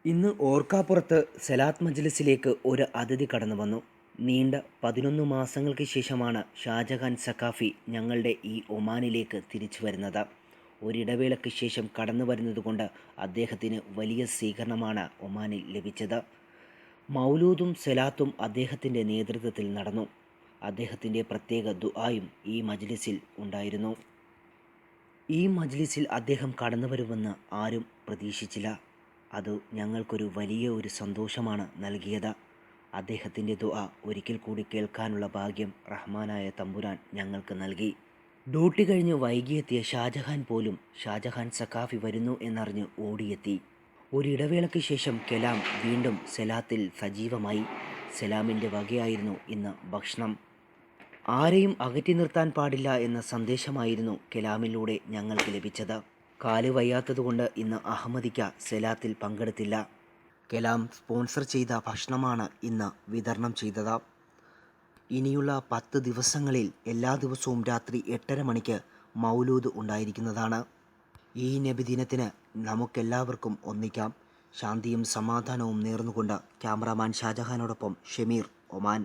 ഇന്ന് ഓർക്കാപ്പുറത്ത് സലാത്ത് മജ്ലിസിലേക്ക് ഒരു അതിഥി കടന്നു വന്നു. നീണ്ട 11 മാസങ്ങൾക്ക് ശേഷമാണ് ഷാജഹാൻ സഖാഫി ഞങ്ങളുടെ ഈ ഒമാനിലേക്ക് തിരിച്ചു വരുന്നത്. ഒരിടവേളയ്ക്ക് ശേഷം കടന്നു വരുന്നതുകൊണ്ട് അദ്ദേഹത്തിന് വലിയ സ്വീകരണമാണ് ഒമാനിൽ ലഭിച്ചത്. മൗലൂദും സലാത്തും അദ്ദേഹത്തിൻ്റെ നേതൃത്വത്തിൽ നടന്നു. അദ്ദേഹത്തിൻ്റെ പ്രത്യേക ദുആയും ഈ മജ്ലിസിൽ ഉണ്ടായിരുന്നു. ഈ മജ്ലിസിൽ അദ്ദേഹം കടന്നു വരുമെന്ന് ആരും പ്രതീക്ഷിച്ചില്ല. അത് ഞങ്ങൾക്കൊരു വലിയ സന്തോഷമാണ് നൽകിയത്. അദ്ദേഹത്തിൻ്റെ ദുആ ഒരിക്കൽ കൂടി കേൾക്കാനുള്ള ഭാഗ്യം റഹ്മാനായ തമ്പുരാൻ ഞങ്ങൾക്ക് നൽകി. ഡ്യൂട്ടി കഴിഞ്ഞ് വൈകിയെത്തിയ ഷാജഹാൻ പോലും ഷാജഹാൻ സഖാഫി വരുന്നു എന്നറിഞ്ഞ് ഓടിയെത്തി. ഒരിടവേളയ്ക്ക് ശേഷം കലാം വീണ്ടും സലാത്തിൽ സജീവമായി. സലാമിൻ്റെ വകയായിരുന്നു ഇന്ന് ഭക്ഷണം. ആരെയും അകറ്റി നിർത്താൻ പാടില്ല എന്ന സന്ദേശമായിരുന്നു കലാമിലൂടെ ഞങ്ങൾക്ക് ലഭിച്ചത്. കാല് വയ്യാത്തതുകൊണ്ട് ഇന്ന് അഹമ്മദിക്ക സലാത്തിൽ പങ്കെടുത്തില്ല. കലാം സ്പോൺസർ ചെയ്ത ഭക്ഷണമാണ് ഇന്ന് വിതരണം ചെയ്തത്. ഇനിയുള്ള 10 ദിവസങ്ങളിൽ എല്ലാ ദിവസവും രാത്രി 8:30 മണിക്ക് മൗലൂദ് ഉണ്ടായിരിക്കുന്നതാണ്. ഈ നബിദിനത്തിന് നമുക്കെല്ലാവർക്കും ഒന്നിക്കാം. ശാന്തിയും സമാധാനവും നേർന്നുകൊണ്ട് ക്യാമറാമാൻ ഷാജഹാനോടൊപ്പം ഷമീർ, ഒമാൻ.